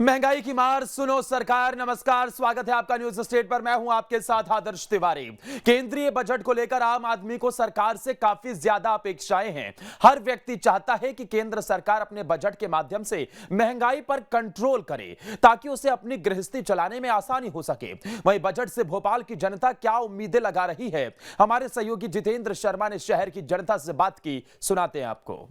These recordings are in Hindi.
महंगाई की मार सुनो सरकार। नमस्कार, स्वागत है आपका न्यूज स्टेट पर। मैं हूं आपके साथ आदर्श तिवारी। केंद्रीय बजट को लेकर आम आदमी को सरकार से काफी ज्यादा अपेक्षाएं हैं। हर व्यक्ति चाहता है कि केंद्र सरकार अपने बजट के माध्यम से महंगाई पर कंट्रोल करे ताकि उसे अपनी गृहस्थी चलाने में आसानी हो सके। वहीं बजट से भोपाल की जनता क्या उम्मीदें लगा रही है, हमारे सहयोगी जितेंद्र शर्मा ने शहर की जनता से बात की, सुनाते हैं आपको।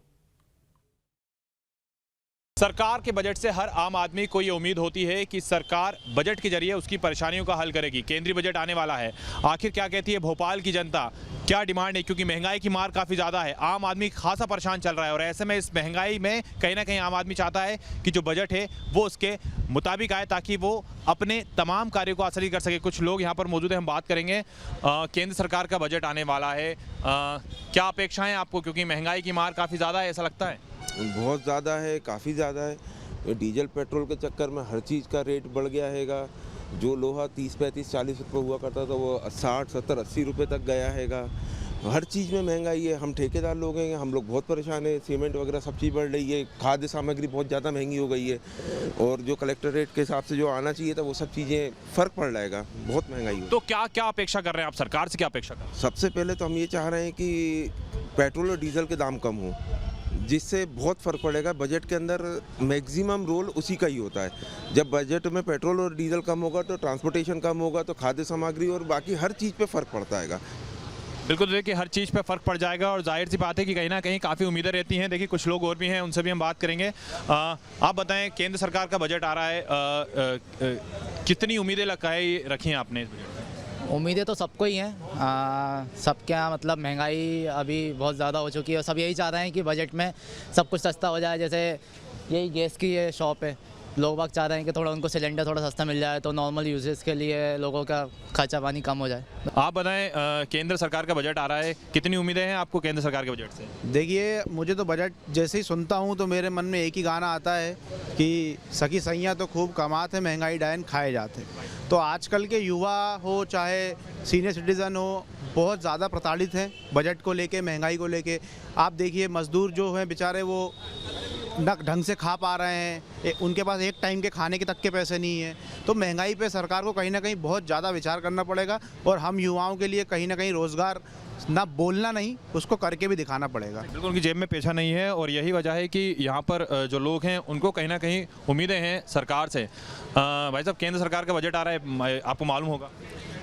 सरकार के बजट से हर आम आदमी को ये उम्मीद होती है कि सरकार बजट के जरिए उसकी परेशानियों का हल करेगी। केंद्रीय बजट आने वाला है, आखिर क्या कहती है भोपाल की जनता, क्या डिमांड है? क्योंकि महंगाई की मार काफ़ी ज़्यादा है, आम आदमी खासा परेशान चल रहा है और ऐसे में इस महंगाई में कहीं ना कहीं आम आदमी चाहता है कि जो बजट है वो उसके मुताबिक आए ताकि वो अपने तमाम कार्यों को आसानी कर सके। कुछ लोग यहाँ पर मौजूद हैं, हम बात करेंगे। केंद्र सरकार का बजट आने वाला है, क्या अपेक्षाएँ आपको? क्योंकि महंगाई की मार काफ़ी ज़्यादा है, ऐसा लगता है। बहुत ज़्यादा है, काफ़ी ज़्यादा है। डीजल पेट्रोल के चक्कर में हर चीज़ का रेट बढ़ गया हैगा। जो लोहा 30, 35, 40 रुपये हुआ करता था वो 60, 70, 80 रुपये तक गया हैगा। हर चीज़ में महंगाई है। हम ठेकेदार लोग हैं, हम लोग बहुत परेशान हैं। सीमेंट वगैरह सब चीज़ बढ़ रही है, खाद्य सामग्री बहुत ज़्यादा महंगी हो गई है और जो कलेक्टर रेट के हिसाब से जो आना चाहिए था वो सब चीज़ें फ़र्क पड़ जाएगा। बहुत महंगाई हो। तो क्या क्या अपेक्षा कर रहे हैं आप सरकार से? क्या अपेक्षा कर रहे हैं? सबसे पहले तो हम ये चाह रहे हैं कि पेट्रोल और डीजल के दाम कम हों, जिससे बहुत फ़र्क पड़ेगा। बजट के अंदर मैक्सिमम रोल उसी का ही होता है। जब बजट में पेट्रोल और डीजल कम होगा तो ट्रांसपोर्टेशन कम होगा, तो खाद्य सामग्री और बाकी हर चीज़ पे फ़र्क पड़ता है। बिल्कुल, देखिए हर चीज़ पे फ़र्क पड़ जाएगा और जाहिर सी बात है कि कहीं ना कहीं काफ़ी उम्मीदें रहती हैं। देखिए कुछ लोग और भी हैं, उनसे भी हम बात करेंगे। आप बताएं, केंद्र सरकार का बजट आ रहा है, कितनी उम्मीदें रखी हैं आपने इस बजट से? उम्मीदें तो सबको ही हैं। सब क्या मतलब महंगाई अभी बहुत ज़्यादा हो चुकी है और सब यही चाह रहे हैं कि बजट में सब कुछ सस्ता हो जाए। जैसे यही गैस की ये शॉप है, लोग बाग चाह रहे हैं कि थोड़ा उनको सिलेंडर थोड़ा सस्ता मिल जाए तो नॉर्मल यूजेस के लिए लोगों का खर्चा पानी कम हो जाए। आप बताएं, केंद्र सरकार का बजट आ रहा है, कितनी उम्मीदें हैं आपको केंद्र सरकार के बजट से? देखिए, मुझे तो बजट जैसे ही सुनता हूँ तो मेरे मन में एक ही गाना आता है कि सखी सैया तो खूब कमाते, महंगाई डायन खाए जाते। तो आजकल के युवा हो चाहे सीनियर सिटीज़न हो, बहुत ज़्यादा प्रताड़ित हैं बजट को लेके, महंगाई को लेके। आप देखिए मज़दूर जो हैं बेचारे वो न ढंग से खा पा रहे हैं, उनके पास एक टाइम के खाने के तक के पैसे नहीं हैं। तो महंगाई पे सरकार को कहीं ना कहीं बहुत ज़्यादा विचार करना पड़ेगा और हम युवाओं के लिए कहीं ना कहीं रोज़गार ना बोलना नहीं, उसको करके भी दिखाना पड़ेगा। बिल्कुल, उनकी जेब में पैसा नहीं है और यही वजह है कि यहाँ पर जो लोग हैं उनको कहीं ना कहीं उम्मीदें हैं सरकार से। भाई साहब, केंद्र सरकार का बजट आ रहा है, आपको मालूम होगा?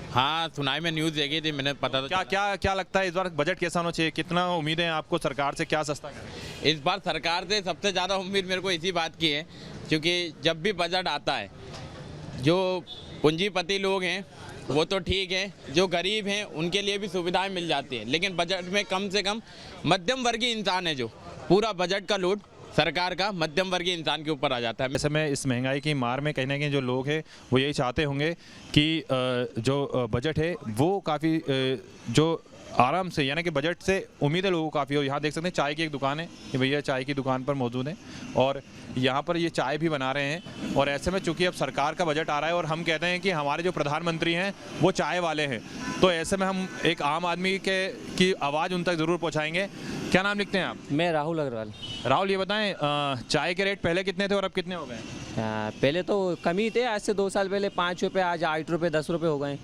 हाँ, सुनाई में न्यूज़ देखी थी, मैंने पता था। क्या क्या क्या लगता है इस बार बजट कैसा होना चाहिए? कितना उम्मीदें हैं आपको सरकार से, क्या सस्ता करें? इस बार सरकार से सबसे ज़्यादा उम्मीद मेरे को इसी बात की है, क्योंकि जब भी बजट आता है जो पूंजीपति लोग हैं वो तो ठीक है, जो गरीब हैं उनके लिए भी सुविधाएं मिल जाती हैं, लेकिन बजट में कम से कम मध्यम वर्गीय इंसान है जो पूरा बजट का लोड सरकार का मध्यम वर्गीय इंसान के ऊपर आ जाता है। ऐसे में इस महंगाई की मार में कहीं ना कहीं जो लोग हैं वो यही चाहते होंगे कि जो बजट है वो काफ़ी जो आराम से, यानी कि बजट से उम्मीदें लोगों को काफ़ी हो। यहाँ देख सकते हैं चाय की एक दुकान है, ये भैया चाय की दुकान पर मौजूद हैं और यहाँ पर ये चाय भी बना रहे हैं। और ऐसे में चूंकि अब सरकार का बजट आ रहा है और हम कहते हैं कि हमारे जो प्रधानमंत्री हैं वो चाय वाले हैं, तो ऐसे में हम एक आम आदमी की आवाज़ उन तक ज़रूर पहुँचाएँगे। क्या नाम लिखते हैं आप? मैं राहुल अग्रवाल। राहुल, ये बताएं, चाय के रेट पहले कितने थे और अब कितने हो गए? पहले तो कम ही थे, आज से 2 साल पहले 5 रुपये, आज 8 रुपये 10 रुपये हो गए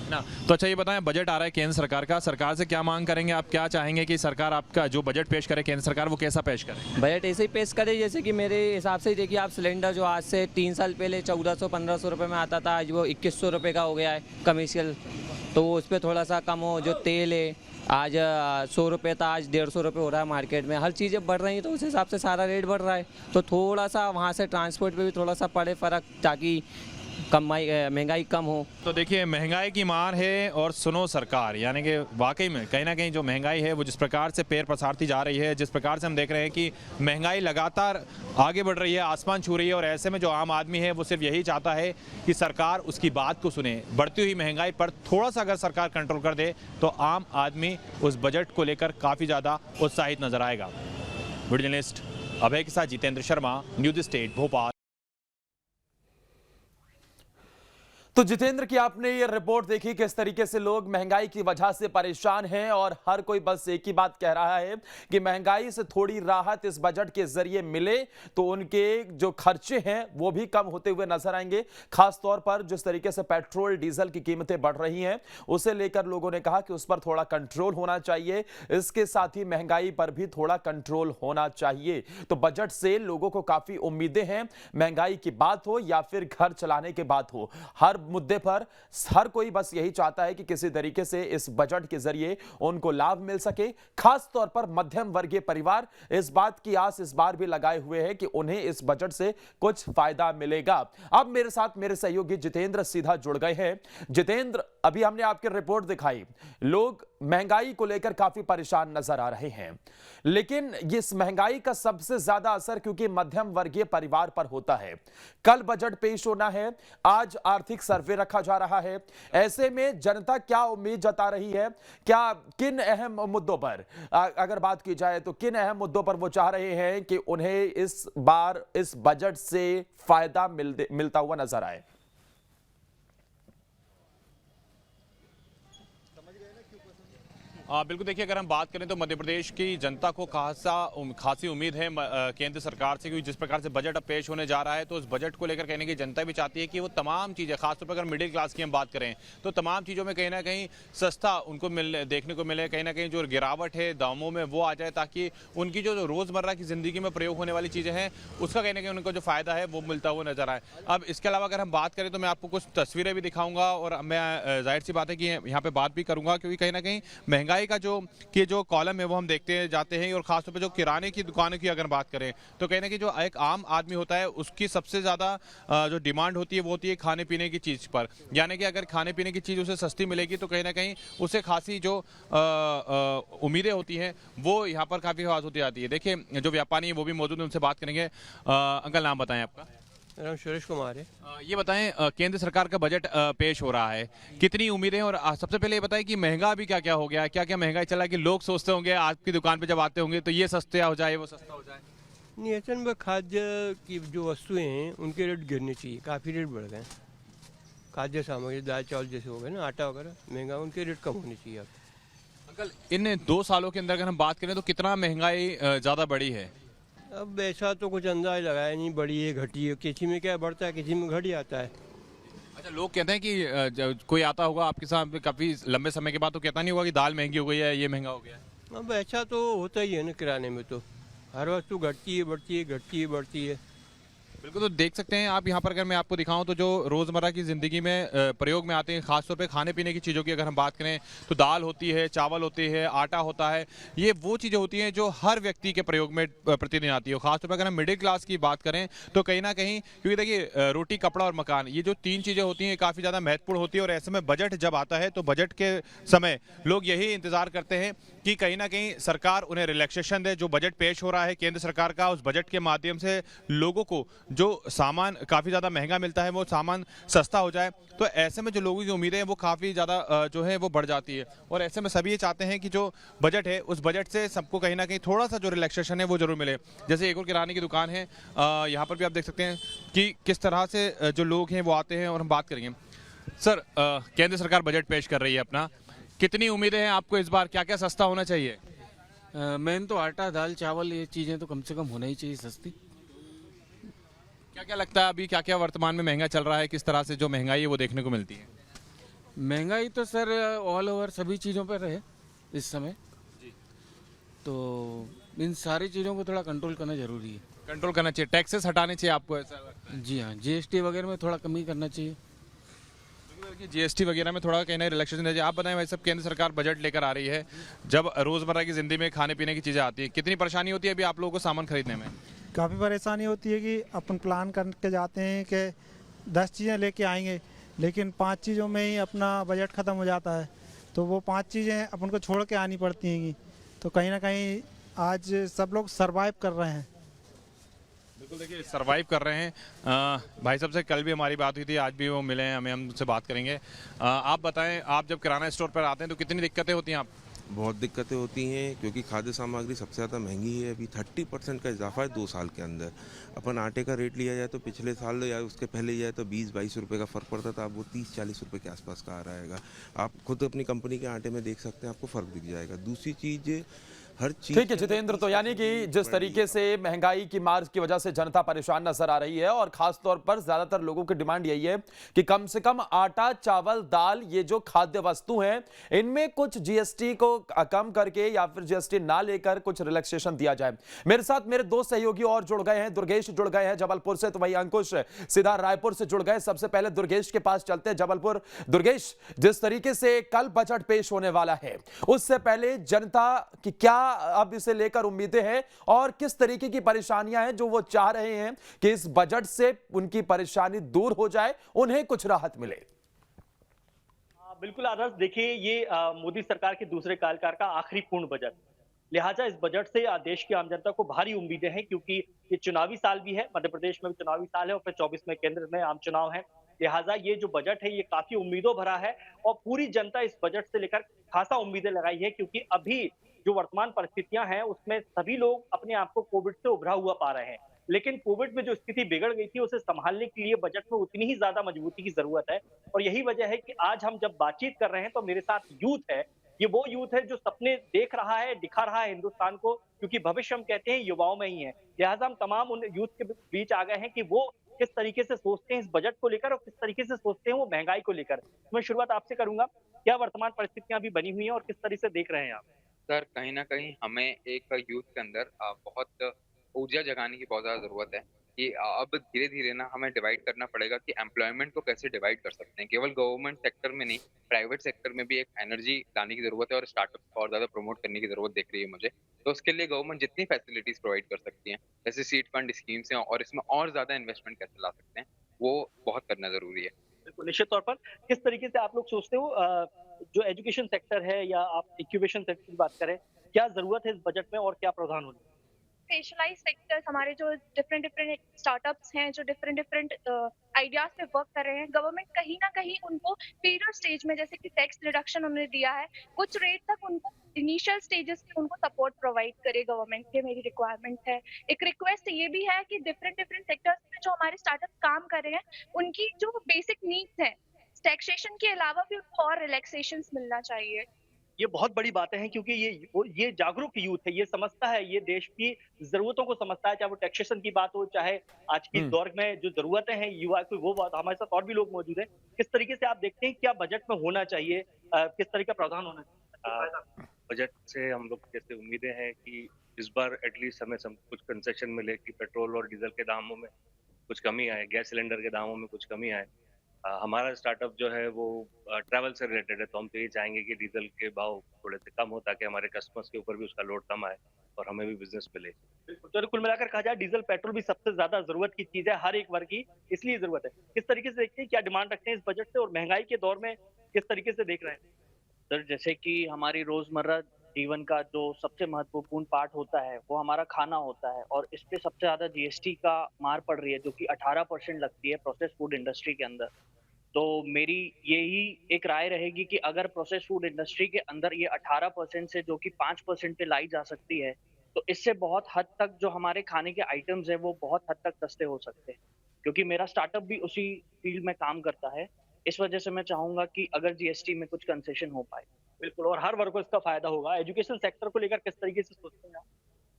ना। तो अच्छा ये बताएं, बजट आ रहा है केंद्र सरकार का, सरकार से क्या मांग करेंगे आप? क्या चाहेंगे कि सरकार आपका जो बजट पेश करे केंद्र सरकार वो कैसा पेश करे? बजट ऐसे ही पेश करे जैसे कि मेरे हिसाब से देखिए आप, सिलेंडर जो आज से 3 साल पहले 1400-1500 रुपये में आता था, आज वो 2100 रुपये का हो गया है कमर्शियल, तो उस पर थोड़ा सा कम हो। जो तेल है आज 100 रुपये था, आज 150 रुपये हो रहा है मार्केट में। हर चीज़ें बढ़ रही हैं तो उस हिसाब से सारा रेट बढ़ रहा है, तो थोड़ा सा वहाँ से ट्रांसपोर्ट पे भी थोड़ा सा पड़े फ़र्क ताकि महंगाई कम हो। तो देखिए महंगाई की मार है और सुनो सरकार, यानी कि वाकई में कहीं ना कहीं जो महंगाई है वो जिस प्रकार से पैर पसारती जा रही है, जिस प्रकार से हम देख रहे हैं कि महंगाई लगातार आगे बढ़ रही है, आसमान छू रही है और ऐसे में जो आम आदमी है वो सिर्फ यही चाहता है कि सरकार उसकी बात को सुने। बढ़ती हुई महंगाई पर थोड़ा सा अगर सरकार कंट्रोल कर दे तो आम आदमी उस बजट को लेकर काफ़ी ज़्यादा उत्साहित नजर आएगा। वीडियो जर्नलिस्ट अभय के साथ जितेंद्र शर्मा, न्यूज स्टेट भोपाल। तो जितेंद्र की आपने ये रिपोर्ट देखी किस तरीके से लोग महंगाई की वजह से परेशान हैं और हर कोई बस एक ही बात कह रहा है कि महंगाई से थोड़ी राहत इस बजट के जरिए मिले तो उनके जो खर्चे हैं वो भी कम होते हुए नजर आएंगे। खास तौर पर जिस तरीके से पेट्रोल डीजल की कीमतें बढ़ रही हैं उसे लेकर लोगों ने कहा कि उस पर थोड़ा कंट्रोल होना चाहिए, इसके साथ ही महंगाई पर भी थोड़ा कंट्रोल होना चाहिए। तो बजट से लोगों को काफी उम्मीदें हैं, महंगाई की बात हो या फिर घर चलाने की बात हो, हर मुद्दे पर हर कोई बस यही चाहता है कि किसी तरीके से इस बजट के जरिए उनको लाभ मिल सके। खास तौर पर मध्यम वर्गीय परिवार इस बात की आस इस बार भी लगाए हुए हैं कि उन्हें इस बजट से कुछ फायदा मिलेगा। अब मेरे साथ मेरे सहयोगी जितेंद्र सीधा जुड़ गए हैं। जितेंद्र, अभी हमने आपकी रिपोर्ट दिखाई, लोग महंगाई को लेकर काफी परेशान नजर आ रहे हैं, लेकिन इस महंगाई का सबसे ज्यादा असर क्योंकि मध्यम वर्गीय परिवार पर होता है। कल बजट पेश होना है, आज आर्थिक सर्वे रखा जा रहा है, ऐसे में जनता क्या उम्मीद जता रही है, क्या किन अहम मुद्दों पर अगर बात की जाए तो किन अहम मुद्दों पर वो चाह रहे हैं कि उन्हें इस बार इस बजट से फायदा मिलता हुआ नजर आए? बिल्कुल, देखिए अगर हम बात करें तो मध्य प्रदेश की जनता को खासी उम्मीद है केंद्र सरकार से, क्योंकि जिस प्रकार से बजट अब पेश होने जा रहा है तो उस बजट को लेकर कहने की जनता भी चाहती है कि वो तमाम चीज़ें, खासतौर पर अगर मिडिल क्लास की हम बात करें तो तमाम चीज़ों में कहीं ना कहीं सस्ता उनको देखने को मिले, कहीं ना कहीं जो गिरावट है दामों में वो आ जाए, ताकि उनकी जो रोज़मर्रा की ज़िंदगी में प्रयोग होने वाली चीज़ें हैं उसका कहीं ना कहीं उनको जो फ़ायदा है वो मिलता हुआ नजर आए। अब इसके अलावा अगर हम बात करें तो मैं आपको कुछ तस्वीरें भी दिखाऊंगा और मैं जाहिर सी बात है कि यहाँ पे बात भी करूंगा, क्योंकि कहीं ना कहीं महंगाई का जो कॉलम है वो हम देखते जाते हैं। और खासतौर पे जो किराने की दुकानों की अगर बात करें तो कहीं ना कहीं जो एक आम आदमी होता है उसकी सबसे ज़्यादा जो डिमांड होती है वो होती है खाने पीने की चीज़ पर, यानी कि अगर खाने पीने की चीज़ उसे सस्ती मिलेगी तो कहीं ना कहीं उसे खासी जो उम्मीदें होती हैं वो यहाँ पर काफ़ी आवाज़ होती जाती है। देखिए जो व्यापारी है वो भी मौजूद है, उनसे बात करेंगे। अंकल, नाम बताएं आपका? मेरा नाम सुरेश कुमार है। ये बताएं, केंद्र सरकार का बजट पेश हो रहा है, कितनी उम्मीदें, और सबसे पहले ये बताएं कि महंगा भी क्या क्या हो गया है, क्या क्या महंगाई चला है कि लोग सोचते होंगे आपकी दुकान पे जब आते होंगे तो ये सस्ता हो जाए वो सस्ता हो जाए? नहीं, ऐसा में खाद्य की जो वस्तुएं हैं उनके रेट गिरने चाहिए, काफ़ी रेट बढ़ गए हैं। खाद्य सामग्री दाल चावल जैसे हो गए ना, आटा वगैरह महंगा, उनके रेट कम होने चाहिए। अंकल, इन 2 सालों के अंदर अगर हम बात करें तो कितना महंगाई ज़्यादा बढ़ी है? अब ऐसा तो कुछ अंदाज लगाया नहीं, बढ़ी है घटी है, किसी में क्या बढ़ता है किसी में घट जाता है। अच्छा, लोग कहते हैं कि जब कोई आता होगा आपके साथ काफ़ी लंबे समय के बाद तो कहता नहीं होगा कि दाल महंगी हो गई है, ये महंगा हो गया है? अब ऐसा तो होता ही है ना, किराने में तो हर वस्तु घटती है बढ़ती है, घटती है बढ़ती है। बिल्कुल, तो देख सकते हैं आप यहाँ पर, अगर मैं आपको दिखाऊं तो जो रोज़मर्रा की ज़िंदगी में प्रयोग में आते हैं, खासतौर पे खाने पीने की चीज़ों की अगर हम बात करें तो दाल होती है, चावल होती है, आटा होता है, ये वो चीज़ें होती हैं जो हर व्यक्ति के प्रयोग में प्रतिदिन आती है। खासतौर पर अगर हम मिडिल क्लास की बात करें तो कहीं ना कहीं, क्योंकि देखिए रोटी कपड़ा और मकान, ये जो 3 चीज़ें होती हैं काफ़ी ज़्यादा महत्वपूर्ण होती है। और ऐसे में बजट जब आता है तो बजट के समय लोग यही इंतज़ार करते हैं कि कहीं ना कहीं सरकार उन्हें रिलैक्सेशन दे। जो बजट पेश हो रहा है केंद्र सरकार का, उस बजट के माध्यम से लोगों को जो सामान काफ़ी ज़्यादा महंगा मिलता है वो सामान सस्ता हो जाए। तो ऐसे में जो लोगों की उम्मीदें हैं वो काफ़ी ज़्यादा जो है वो बढ़ जाती है। और ऐसे में सभी ये चाहते हैं कि जो बजट है उस बजट से सबको कहीं ना कहीं थोड़ा सा जो रिलैक्सेशन है वो जरूर मिले। जैसे एक और किराने की दुकान है, यहाँ पर भी आप देख सकते हैं कि किस तरह से जो लोग हैं वो आते हैं। और हम बात करेंगे सर, केंद्र सरकार बजट पेश कर रही है अपना, कितनी उम्मीदें हैं आपको इस बार, क्या क्या सस्ता होना चाहिए? मेन तो आटा दाल चावल ये चीज़ें तो कम से कम होना ही चाहिए सस्ती। क्या क्या लगता है अभी क्या क्या वर्तमान में महंगा चल रहा है, किस तरह से जो महंगाई है वो देखने को मिलती है? महंगाई तो सर ऑल ओवर सभी चीज़ों पर है इस समय जी, तो इन सारी चीज़ों को थोड़ा कंट्रोल करना जरूरी है। कंट्रोल करना चाहिए, टैक्सेस हटाने चाहिए आपको, ऐसा लगता है? जी हाँ, जीएसटी वगैरह में थोड़ा कमी करना चाहिए। जीएसटी वगैरह में थोड़ा कहीं ना रिलैक्सेशन दीजिए। आप बताएं भाई साहब, केंद्र सरकार बजट लेकर आ रही है, जब रोजमर्रा की जिंदगी में खाने पीने की चीजें आती है, कितनी परेशानी होती है अभी आप लोगों को सामान खरीदने में? काफ़ी परेशानी होती है कि अपन प्लान करके जाते हैं कि 10 चीज़ें लेके आएंगे, लेकिन 5 चीज़ों में ही अपना बजट ख़त्म हो जाता है, तो वो 5 चीज़ें अपन को छोड़ के आनी पड़ती हैं। तो कहीं ना कहीं आज सब लोग सरवाइव कर रहे हैं। बिल्कुल, देखिए सरवाइव कर रहे हैं। भाई साहब से कल भी हमारी बात हुई थी, आज भी वो मिले हैं हमें, हम उनसे बात करेंगे। आप बताएं, आप जब किराना स्टोर पर आते हैं तो कितनी दिक्कतें होती हैं आप? बहुत दिक्कतें होती हैं क्योंकि खाद्य सामग्री सबसे ज़्यादा महंगी है। अभी 30% का इजाफा है 2 साल के अंदर। अपन आटे का रेट लिया जाए तो पिछले साल या उसके पहले लिया जाए तो 20-22 रुपये का फ़र्क पड़ता था, अब वो 30-40 रुपये के आसपास का आ रहेगा। आप खुद अपनी कंपनी के आटे में देख सकते हैं, आपको फ़र्क दिख जाएगा। दूसरी चीज़, हर चीज़ ठीक है जितेंद्र, तो यानी कि जिस तरीके से महंगाई की मार की वजह से जनता परेशान नजर आ रही है और खास तौर पर ज्यादातर लोगों की डिमांड यही है कि कम से कम आटा, चावल, दाल, ये जो खाद्य वस्तु हैं, इनमें कुछ जीएसटी को कम करके या फिर जीएसटी ना लेकर कुछ रिलैक्सेशन दिया जाए। मेरे साथ मेरे दो सहयोगी और जुड़ गए हैं। दुर्गेश जुड़ गए हैं जबलपुर से, तो वही अंकुश सीधा रायपुर से जुड़ गए। सबसे पहले दुर्गेश के पास चलते हैं, जबलपुर। दुर्गेश, जिस तरीके से कल बजट पेश होने वाला है, उससे पहले जनता की क्या अब इसे लेकर उम्मीदें हैं और किस तरीके की परेशानियां हैं जो वो चाह रहे हैं कि इस बजट से उनकी परेशानी दूर हो जाए, उन्हें कुछ राहत मिले? बिल्कुल आदर्श, देखिए ये मोदी सरकार के दूसरे कार्यकाल का आखिरी पूर्ण बजट, लिहाजा इस बजट से देश की आम जनता को भारी उम्मीदें हैं क्योंकि ये चुनावी साल भी है, मध्य प्रदेश में भी चुनावी साल है और फिर 24 में केंद्र में आम चुनाव है। लिहाजा ये जो बजट है ये काफी उम्मीदों भरा है और पूरी जनता इस बजट से लेकर खासा उम्मीदें लगाई है क्योंकि अभी जो वर्तमान परिस्थितियां हैं उसमें सभी लोग अपने आप को कोविड से उभरा हुआ पा रहे हैं, लेकिन कोविड में जो स्थिति बिगड़ गई थी उसे संभालने के लिए बजट में उतनी ही ज्यादा मजबूती की जरूरत है। और यही वजह है कि आज हम जब बातचीत कर रहे हैं तो मेरे साथ यूथ है, ये वो यूथ है जो सपने देख रहा है, दिखा रहा है हिंदुस्तान को, क्योंकि भविष्य हम कहते हैं युवाओं में ही है। लिहाजा हम तमाम उन यूथ के बीच आ गए हैं कि वो किस तरीके से सोचते हैं इस बजट को लेकर और किस तरीके से सोचते हैं वो महंगाई को लेकर। मैं शुरुआत आपसे करूंगा, क्या वर्तमान परिस्थितियां अभी बनी हुई हैं और किस तरह से देख रहे हैं आप? सर, कहीं न कहीं हमें एक यूथ के अंदर बहुत ऊर्जा जगाने की बहुत ज़्यादा ज़रूरत है कि अब धीरे-धीरे ना हमें डिवाइड करना पड़ेगा कि एम्प्लॉयमेंट को कैसे डिवाइड कर सकते हैं। केवल गवर्नमेंट सेक्टर में नहीं, प्राइवेट सेक्टर में भी एक एनर्जी लाने की ज़रूरत है और स्टार्टअप को और ज़्यादा प्रमोट करने की ज़रूरत दिख रही है मुझे। तो उसके लिए गवर्नमेंट जितनी फैसिलिटीज़ प्रोवाइड कर सकती हैं, जैसे सीड फंड स्कीम्स हैं और इसमें और ज़्यादा इन्वेस्टमेंट कैसे ला सकते हैं, वो बहुत करना ज़रूरी है। बिल्कुल, निश्चित तौर पर किस तरीके से आप लोग सोचते हो जो एजुकेशन सेक्टर है या आप इंक्यूबेशन सेक्टर की बात करें, क्या जरूरत है इस बजट में और क्या प्रावधान होने? स्पेशलाइज्ड सेक्टर्स, हमारे जो डिफरेंट डिफरेंट स्टार्टअप्स हैं जो डिफरेंट डिफरेंट आइडियाज पे वर्क कर रहे हैं, गवर्नमेंट कहीं ना कहीं उनको पीरियड स्टेज में, जैसे कि टैक्स रिडक्शन उन्होंने दिया है, कुछ रेट तक उनको इनिशियल स्टेजेस में उनको सपोर्ट प्रोवाइड करे गवर्नमेंट के, मेरी रिक्वायरमेंट है। एक रिक्वेस्ट ये भी है कि डिफरेंट डिफरेंट सेक्टर्स में जो हमारे स्टार्टअप काम कर रहे हैं उनकी जो बेसिक नीड्स हैं, टैक्सेशन के अलावा भी उनको और रिलैक्सेशन मिलना चाहिए। ये बहुत बड़ी बातें हैं क्योंकि ये जागरूक यूथ है, ये समझता है, ये देश की जरूरतों को समझता है, चाहे वो टैक्सेशन की बात हो, चाहे आज की दौर में जो जरूरतें हैं युवा की, वो बात। हमारे साथ और भी लोग मौजूद हैं। किस तरीके से आप देखते हैं क्या बजट में होना चाहिए, किस तरह का प्रावधान होना चाहिए? बजट से हम लोग जैसे उम्मीदें हैं कि इस बार एटलीस्ट हमें कुछ कंसेशन मिले कि पेट्रोल और डीजल के दामों में कुछ कमी आए, गैस सिलेंडर के दामों में कुछ कमी आए। हमारा स्टार्टअप जो है वो ट्रैवल से रिलेटेड है, तो हम तो ये चाहेंगे कि डीजल के भाव थोड़े से कम हो ताकि हमारे कस्टमर्स के ऊपर भी उसका लोड कम आए और हमें भी बिजनेस मिले। तो कुल मिलाकर कहा जाए डीजल पेट्रोल भी सबसे ज्यादा जरूरत की चीज है हर एक वर्ग की, इसलिए जरूरत है। किस तरीके से देखते हैं, क्या डिमांड रखते हैं इस बजट से और महंगाई के दौर में किस तरीके से देख रहे हैं? सर, जैसे कि हमारी रोजमर्रा जीवन का जो सबसे महत्वपूर्ण पार्ट होता है वो हमारा खाना होता है और इस पे सबसे ज्यादा जीएसटी का मार पड़ रही है जो कि 18% लगती है प्रोसेस फूड इंडस्ट्री के अंदर। तो मेरी यही एक राय रहेगी कि अगर प्रोसेस फूड इंडस्ट्री के अंदर ये 18% से जो कि 5% पे लाई जा सकती है, तो इससे बहुत हद तक जो हमारे खाने के आइटम्स है वो बहुत हद तक सस्ते हो सकते हैं, क्योंकि मेरा स्टार्टअप भी उसी फील्ड में काम करता है। इस वजह से मैं चाहूंगा कि अगर जीएसटी में कुछ कंसेशन हो पाए। बिल्कुल, और हर वर्ग को इसका फायदा होगा। एजुकेशन सेक्टर को लेकर किस तरीके से सोचते हैं आप?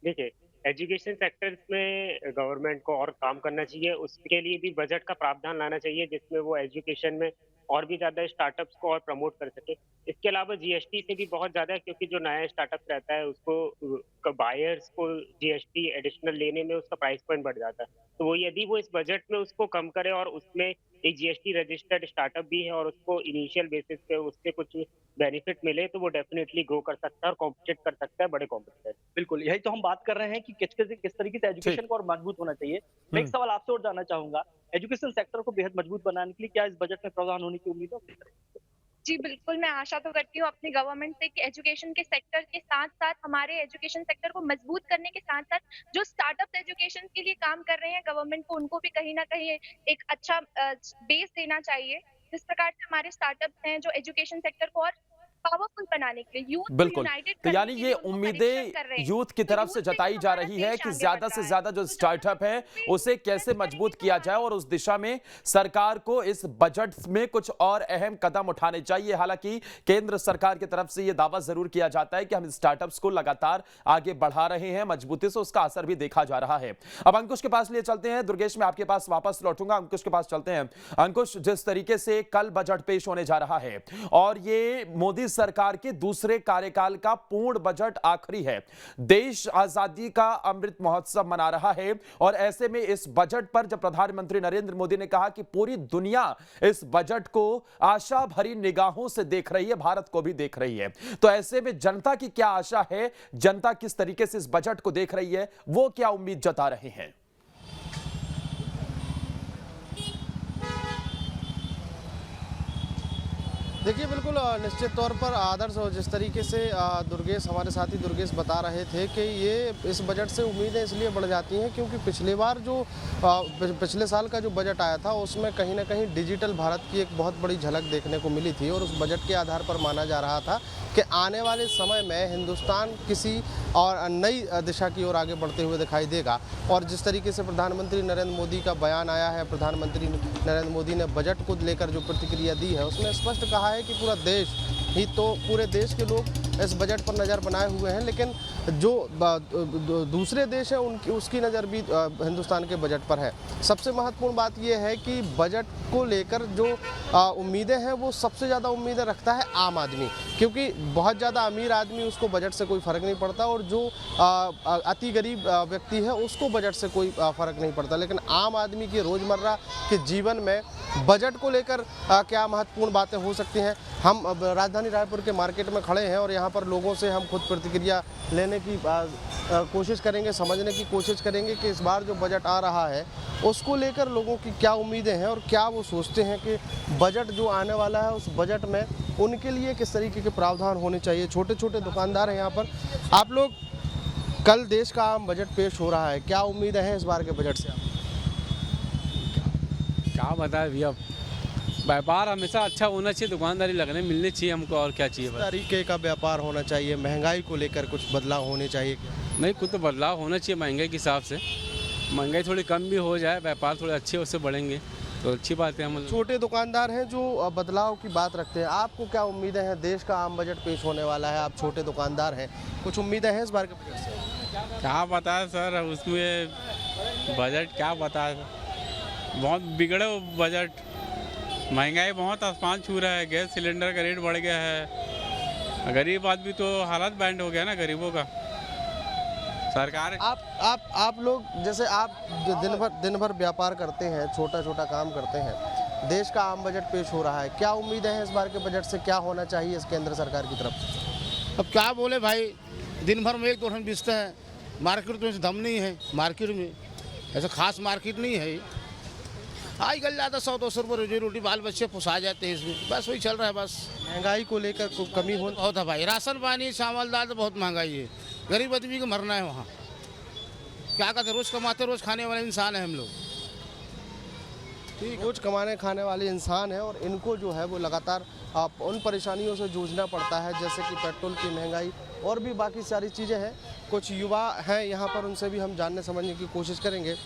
देखिए, एजुकेशन सेक्टर में गवर्नमेंट को और काम करना चाहिए, उसके लिए भी बजट का प्रावधान लाना चाहिए जिसमें वो एजुकेशन में और भी ज़्यादा स्टार्टअप्स को और प्रमोट कर सके। इसके अलावा जीएसटी से भी बहुत ज़्यादा है क्योंकि जो नया स्टार्टअप रहता है उसको बायर्स को जीएसटी एडिशनल लेने में उसका प्राइस पॉइंट बढ़ जाता है। तो वो यदि वो इस बजट में उसको कम करे और उसमें एक जीएसटी रजिस्टर्ड स्टार्टअप भी है और उसको इनिशियल बेसिस पे उससे कुछ बेनिफिट मिले तो वो डेफिनेटली ग्रो कर सकता है और कॉम्पिटिट कर सकता है बड़े कॉम्पिटिटर। बिल्कुल, यही तो हम बात कर रहे हैं कि किस तरीके से एजुकेशन को और मजबूत होना चाहिए। मैं एक सवाल आपसे और जानना चाहूंगा, एजुकेशन सेक्टर को बेहद मजबूत बनाने के लिए क्या इस बजट में प्रावधान होने की उम्मीद है? जी बिल्कुल, मैं आशा तो करती हूँ अपनी गवर्नमेंट से कि एजुकेशन के सेक्टर के साथ साथ हमारे एजुकेशन सेक्टर को मजबूत करने के साथ साथ जो स्टार्टअप एजुकेशन के लिए काम कर रहे हैं गवर्नमेंट को, उनको भी कहीं ना कहीं एक अच्छा बेस देना चाहिए। जिस प्रकार से हमारे स्टार्टअप्स हैं जो एजुकेशन सेक्टर को और पावरफुल बनाने के लिए, यूथ बिल्कुल। यूनाइटेड तो करने यानी के ये लिए वो उम्मीदें परिश्रम कर रहे हैं। यूथ की तो तरफ से यूथ से जताई ही जा हमारा रही है देश कि आगे ज्यादा बढ़ से रहा है। ज्यादा जो तो जब स्टार्टअप है हम उसे कैसे मजबूत किया जाए और उस दिशा में सरकार को इस बजट में कुछ और अहम कदम उठाने चाहिए। हालांकि केंद्र सरकार की तरफ से यह दावा जरूर किया जाता है कि हम स्टार्टअप्स को लगातार आगे बढ़ा रहे हैं, मजबूती से उसका असर भी देखा जा रहा है। अब अंकुश के पास लिए चलते हैं। दुर्गेश, मैं आपके पास वापस लौटूंगा, अंकुश के पास चलते हैं। अंकुश, जिस तरीके से कल बजट पेश होने जा रहा है और ये मोदी सरकार के दूसरे कार्यकाल का पूर्ण बजट आखिरी है, देश आजादी का अमृत महोत्सव मना रहा है और ऐसे में इस बजट पर जब प्रधानमंत्री नरेंद्र मोदी ने कहा कि पूरी दुनिया इस बजट को आशा भरी निगाहों से देख रही है, भारत को भी देख रही है, तो ऐसे में जनता की क्या आशा है, जनता किस तरीके से इस बजट को देख रही है, वो क्या उम्मीद जता रहे हैं? देखिए, बिल्कुल निश्चित तौर पर आदर्श और जिस तरीके से दुर्गेश, हमारे साथी दुर्गेश बता रहे थे कि ये इस बजट से उम्मीदें इसलिए बढ़ जाती हैं क्योंकि पिछली बार जो पिछले साल का जो बजट आया था उसमें कहीं ना कहीं डिजिटल भारत की एक बहुत बड़ी झलक देखने को मिली थी और उस बजट के आधार पर माना जा रहा था कि आने वाले समय में हिंदुस्तान किसी और नई दिशा की ओर आगे बढ़ते हुए दिखाई देगा। और जिस तरीके से प्रधानमंत्री नरेंद्र मोदी का बयान आया है, प्रधानमंत्री नरेंद्र मोदी ने बजट को लेकर जो प्रतिक्रिया दी है उसमें स्पष्ट कहा है कि पूरा देश ही तो, पूरे देश के लोग इस बजट पर नज़र बनाए हुए हैं, लेकिन जो दूसरे देश हैं उनकी उसकी नज़र भी हिंदुस्तान के बजट पर है। सबसे महत्वपूर्ण बात यह है कि बजट को लेकर जो उम्मीदें हैं वो सबसे ज़्यादा उम्मीदें रखता है आम आदमी, क्योंकि बहुत ज़्यादा अमीर आदमी उसको बजट से कोई फ़र्क नहीं पड़ता और जो अति गरीब व्यक्ति है उसको बजट से कोई फ़र्क नहीं पड़ता। लेकिन आम आदमी के रोज़मर्रा के जीवन में बजट को लेकर क्या महत्वपूर्ण बातें हो सकती हैं। हम राजधानी रायपुर के मार्केट में खड़े हैं और यहाँ पर लोगों से हम खुद प्रतिक्रिया लेने की कोशिश करेंगे, समझने की कोशिश करेंगे कि इस बार जो बजट आ रहा है उसको लेकर लोगों की क्या उम्मीदें हैं और क्या वो सोचते हैं कि बजट जो आने वाला है उस बजट में उनके लिए किस तरीके के प्रावधान होने चाहिए। छोटे छोटे दुकानदार हैं यहाँ पर। आप लोग, कल देश का आम बजट पेश हो रहा है, क्या उम्मीदें हैं इस बार के बजट से? क्या बताएं भैया, व्यापार हमेशा अच्छा होना चाहिए, दुकानदारी लगने मिलनी चाहिए हमको, और क्या चाहिए। किस तरीके का व्यापार होना चाहिए? महंगाई को लेकर कुछ बदलाव होने चाहिए क्या? नहीं, कुछ तो बदलाव होना चाहिए महंगाई के हिसाब से। महंगाई थोड़ी कम भी हो जाए, व्यापार थोड़े अच्छे उससे बढ़ेंगे तो अच्छी बात है। हम छोटे दुकानदार हैं जो बदलाव की बात रखते हैं, आपको क्या उम्मीदें हैं? देश का आम बजट पेश होने वाला है, आप छोटे दुकानदार हैं, कुछ उम्मीदें हैं इस बार के बजट से? क्या बताएं सर, उसमें बजट क्या बताएं, बहुत बिगड़े बजट। महंगाई बहुत आसमान छू रहा है, गैस सिलेंडर का रेट बढ़ गया है, गरीब आदमी तो हालत बैंड हो गया ना गरीबों का। सरकार आप लोग, जैसे आप दिन भर व्यापार करते हैं, छोटा छोटा काम करते हैं, देश का आम बजट पेश हो रहा है, क्या उम्मीदें हैं इस बार के बजट से? क्या होना चाहिए इस केंद्र सरकार की तरफ से? अब क्या बोले भाई, दिन भर में एक दो बेचते हैं, मार्केट में दम नहीं है, मार्केट में ऐसा खास मार्केट नहीं है। आज कल ज़्यादा 100-200 रुपये रोजी रोटी बाल बच्चे पोसा जाते हैं इसमें, बस वही चल रहा है। बस महंगाई को लेकर कमी हो बहुत है भाई, राशन पानी चावल दाल तो बहुत महंगाई है, गरीब आदमी को मरना है वहाँ। क्या कहते, रोज़ कमाते रोज़ खाने वाले इंसान है हम लोग। ठीक, रोज़ कमाने खाने वाले इंसान है और इनको जो है वो लगातार उन परेशानियों से जूझना पड़ता है, जैसे कि पेट्रोल की महंगाई और भी बाकी सारी चीज़ें हैं। कुछ युवा हैं यहाँ पर, उनसे भी हम जानने समझने की कोशिश करेंगे।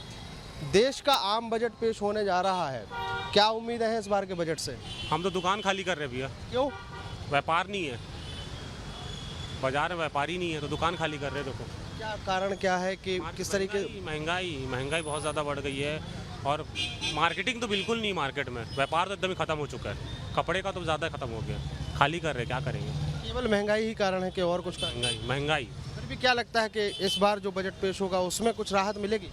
देश का आम बजट पेश होने जा रहा है, क्या उम्मीदें हैं इस बार के बजट से? हम तो दुकान खाली कर रहे हैं भैया। क्यों? व्यापार नहीं है, बाजार में व्यापारी नहीं है तो दुकान खाली कर रहे हैं। देखो क्या कारण क्या है कि किस तरीके? महंगाई बहुत ज़्यादा बढ़ गई है और मार्केटिंग तो बिल्कुल नहीं, मार्केट में व्यापार तो एकदम ही ख़त्म हो चुका है। कपड़े का तो ज़्यादा ख़त्म हो गया, खाली कर रहे, क्या करेंगे। केवल महंगाई ही कारण है कि और कुछ? महंगाई। फिर भी क्या लगता है कि इस बार जो बजट पेश होगा उसमें कुछ राहत मिलेगी?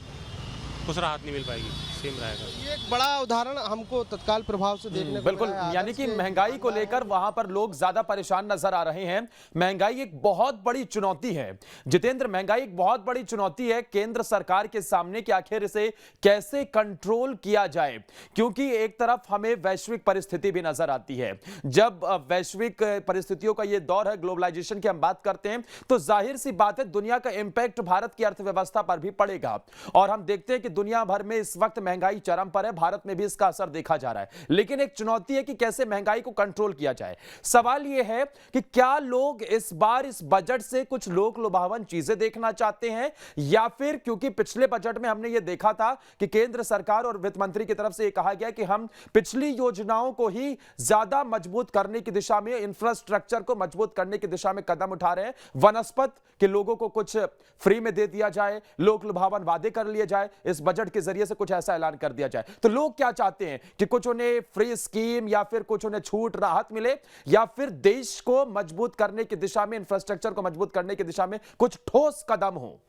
कुछ राहत नहीं मिल पाएगी, सेम रहेगा। ये एक बड़ा उदाहरण हमको तत्काल प्रभाव से देखने को बिल्कुल, मिला है। यानी कि महंगाई को लेकर वहां पर लोग ज्यादा परेशान नजर आ रहे हैं। महंगाई एक बहुत बड़ी चुनौती है जितेंद्र, महंगाई एक बहुत बड़ी चुनौती है केंद्र सरकार के सामने कि आखिर इसे कैसे कंट्रोल किया जाए, क्योंकि एक तरफ हमें वैश्विक परिस्थिति भी नजर आती है। जब वैश्विक परिस्थितियों का ये दौर है, ग्लोबलाइजेशन की हम बात करते हैं, तो जाहिर सी बात है दुनिया का इंपैक्ट भारत की अर्थव्यवस्था पर भी पड़ेगा। और हम देखते हैं कि दुनिया भर में इस वक्त महंगाई चरम पर है, भारत में भी इसका असर देखा जा रहा है, लेकिन एक चुनौती है कि कैसे महंगाई को कंट्रोल किया जाए। सवाल यह है कि क्या लोग इस बार इस बजट से कुछ लोक लुभावन चीजें देखना चाहते हैं, या फिर क्योंकि पिछले बजट में हमने यह देखा था कि केंद्र सरकार और वित्त मंत्री की तरफ से यह कहा गया कि हम पिछली योजनाओं को ही ज्यादा मजबूत करने की दिशा में, इंफ्रास्ट्रक्चर को मजबूत करने की दिशा में कदम उठा रहे हैं, वनस्पत के लोगों को कुछ फ्री में दे दिया जाए, लोक लुभावन वादे कर लिए जाए, इस बजट के जरिए से कुछ ऐसा ऐलान कर दिया जाए। तो लोग क्या चाहते हैं कि कुछ उन्हें फ्री स्कीम या फिर कुछ उन्हें छूट राहत मिले, या फिर देश को मजबूत करने की दिशा में, इंफ्रास्ट्रक्चर को मजबूत करने की दिशा में कुछ ठोस कदम हो।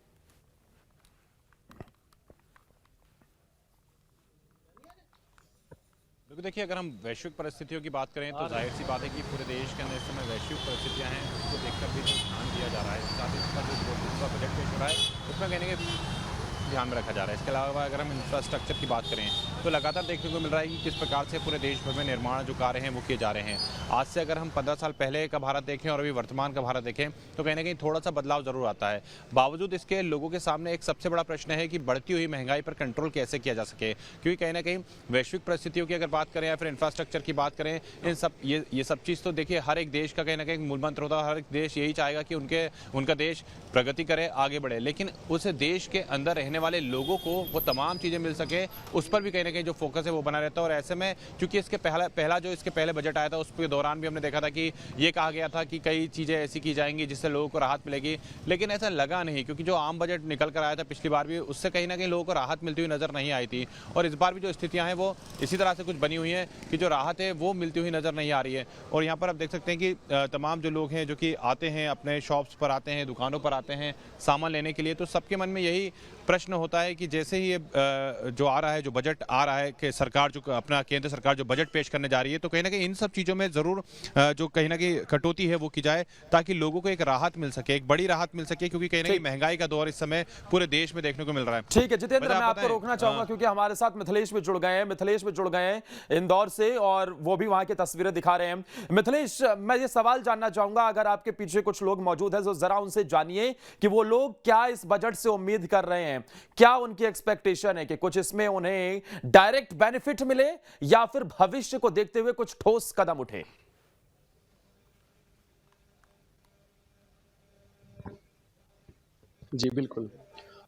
क्योंकि देखिए, अगर हम वैश्विक परिस्थितियों की बात करें तो जाहिर सी बात है कि पूरे देश के अंदर इस समय वैश्विक परिस्थितियां हैं, उसको देखकर भी ध्यान दिया जा रहा है। साथ ही इसका जो दूसरा बजट पेश हो रहा है उसमें कहने के ध्यान में रखा जा रहा है। इसके अलावा अगर हम इंफ्रास्ट्रक्चर की बात करें तो लगातार देखने को मिल रहा है कि किस प्रकार से पूरे देश भर में निर्माण जो कार्य हैं वो किए जा रहे हैं। आज से अगर हम 15 साल पहले का भारत देखें और अभी वर्तमान का भारत देखें तो कहीं ना कहीं थोड़ा सा बदलाव जरूर आता है। बावजूद इसके लोगों के सामने एक सबसे बड़ा प्रश्न है कि बढ़ती हुई महंगाई पर कंट्रोल कैसे किया जा सके, क्योंकि कहीं ना कहीं वैश्विक परिस्थितियों की अगर बात करें या फिर इंफ्रास्ट्रक्चर की बात करें, इन सब ये सब चीज़ तो देखिए हर एक देश का कहीं ना कहीं मूल मंत्र होता है। हर एक देश यही चाहेगा कि उनका देश प्रगति करे, आगे बढ़े, लेकिन उस देश के अंदर रहने वाले लोगों को वो तमाम चीज़ें मिल सके, उस पर भी कहीं ना कहीं जो फोकस है वो बना रहता है। और ऐसे में क्योंकि इसके पहले बजट आया था उसके दौरान भी हमने देखा था कि ये कहा गया था कि कई चीज़ें ऐसी की जाएंगी जिससे लोगों को राहत मिलेगी, लेकिन ऐसा लगा नहीं, क्योंकि जो आम बजट निकल कर आया था पिछली बार भी, उससे कहीं ना कहीं लोगों को राहत मिलती हुई नजर नहीं आई थी। और इस बार भी जो स्थितियां हैं वो इसी तरह से कुछ बनी हुई हैं कि जो राहत है वो मिलती हुई नजर नहीं आ रही है। और यहाँ पर आप देख सकते हैं कि तमाम जो लोग हैं जो कि आते हैं, अपने शॉप्स पर आते हैं, दुकानों पर आते हैं सामान लेने के लिए, तो सबके मन में यही प्रश्न होता है कि जैसे ही ये जो आ रहा है, जो बजट आ रहा है कि सरकार जो अपना केंद्र सरकार जो बजट पेश करने जा रही है, तो कहीं ना कहीं इन सब चीज़ों में ज़रूर जो कहीं ना कहीं कटौती है वो की जाए, ताकि लोगों को एक राहत मिल सके, एक बड़ी राहत मिल सके, क्योंकि कहीं ना कहीं महंगाई का दौर इस समय पूरे देश में देखने को मिल रहा है। ठीक है जितेंद्र, मैं आपको रोकना चाहूंगा क्योंकि हमारे साथ मिथिलेश भी जुड़ गए हैं इंदौर से, और वो भी वहां की तस्वीरें दिखा रहे हैं। मिथिलेश, मैं ये सवाल जानना चाहूंगा, अगर आपके पीछे कुछ लोग मौजूद हैं तो जरा उनसे जानिए कि वो लोग क्या इस बजट से उम्मीद कर रहे हैं, क्या उनकी एक्सपेक्टेशन है कि कुछ इसमें उन्हें डायरेक्ट बेनिफिट मिले या फिर भविष्य को देखते हुए कुछ ठोस कदम उठे। जी बिल्कुल।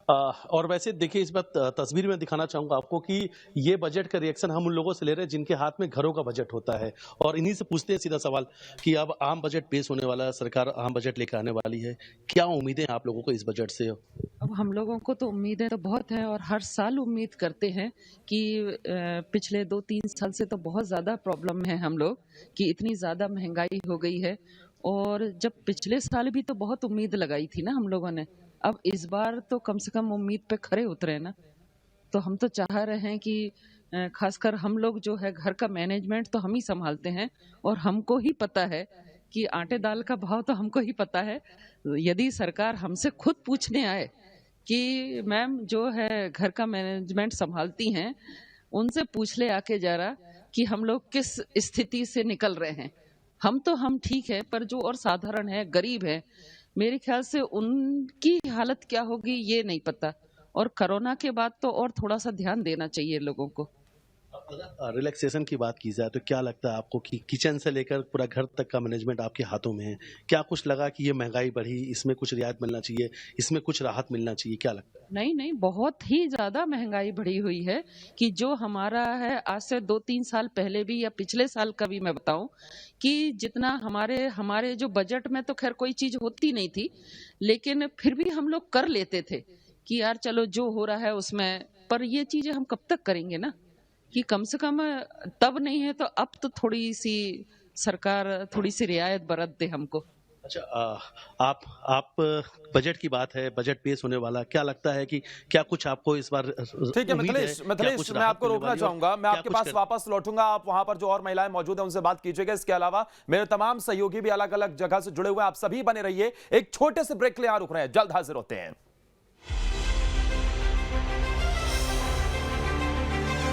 और वैसे देखिए, इस बात तस्वीर में दिखाना चाहूंगा आपको कि ये बजट का रिएक्शन हम उन लोगों से ले रहे हैं जिनके हाथ में घरों का बजट होता है, और इन्हीं से पूछते हैं सीधा सवाल कि अब आम बजट पेश होने वाला है, सरकार आम बजट लेकर आने वाली है, क्या उम्मीदें आप लोगों को इस बजट से? अब हम लोगों को तो उम्मीदें तो बहुत हैं, और हर साल उम्मीद करते हैं कि पिछले 2-3 साल से तो बहुत ज़्यादा प्रॉब्लम है हम लोग कि इतनी ज़्यादा महंगाई हो गई है। और जब पिछले साल भी तो बहुत उम्मीद लगाई थी ना हम लोगों ने, अब इस बार तो कम से कम उम्मीद पे खरे उतरे ना। तो हम तो चाह रहे हैं कि खासकर हम लोग जो है घर का मैनेजमेंट तो हम ही संभालते हैं, और हमको ही पता है कि आटे दाल का भाव तो हमको ही पता है। यदि सरकार हमसे खुद पूछने आए कि मैम जो है घर का मैनेजमेंट संभालती हैं, उनसे पूछ ले आके जरा कि हम लोग किस स्थिति से निकल रहे हैं। हम ठीक है, पर जो और साधारण है, गरीब है, मेरे ख्याल से उनकी हालत क्या होगी ये नहीं पता। और कोरोना के बाद तो और थोड़ा सा ध्यान देना चाहिए लोगों को। अगर रिलैक्सेशन की बात की जाए तो क्या लगता है आपको कि किचन से लेकर पूरा घर तक का मैनेजमेंट आपके हाथों में है? क्या कुछ लगा कि ये महंगाई बढ़ी, इसमें कुछ रियायत मिलना चाहिए, इसमें कुछ राहत मिलना चाहिए, क्या लगता है? नहीं, बहुत ही ज्यादा महंगाई बढ़ी हुई है कि जो हमारा है आज से 2-3 साल पहले भी या पिछले साल का भी मैं बताऊं कि जितना हमारे जो बजट में तो खैर कोई चीज होती नहीं थी, लेकिन फिर भी हम लोग कर लेते थे कि यार चलो जो हो रहा है उसमें, पर ये चीजें हम कब तक करेंगे ना, कि कम से कम तब नहीं है तो अब तो थोड़ी सी सरकार थोड़ी सी रियायत बरत दे हमको। अच्छा, आप बजट की बात है, बजट पेश होने वाला, क्या लगता है कि क्या कुछ आपको इस बार? ठीक है मिथिलेश, मैं आपको रोकना चाहूंगा, मैं आपके पास वापस लौटूंगा, आप वहां पर जो और महिलाएं मौजूद हैं उनसे बात कीजिएगा। इसके अलावा मेरे तमाम सहयोगी भी अलग अलग जगह से जुड़े हुए, आप सभी बने रहिए। एक छोटे से ब्रेक के लिए यहाँ रुक रहे हैं, जल्द हाजिर होते हैं।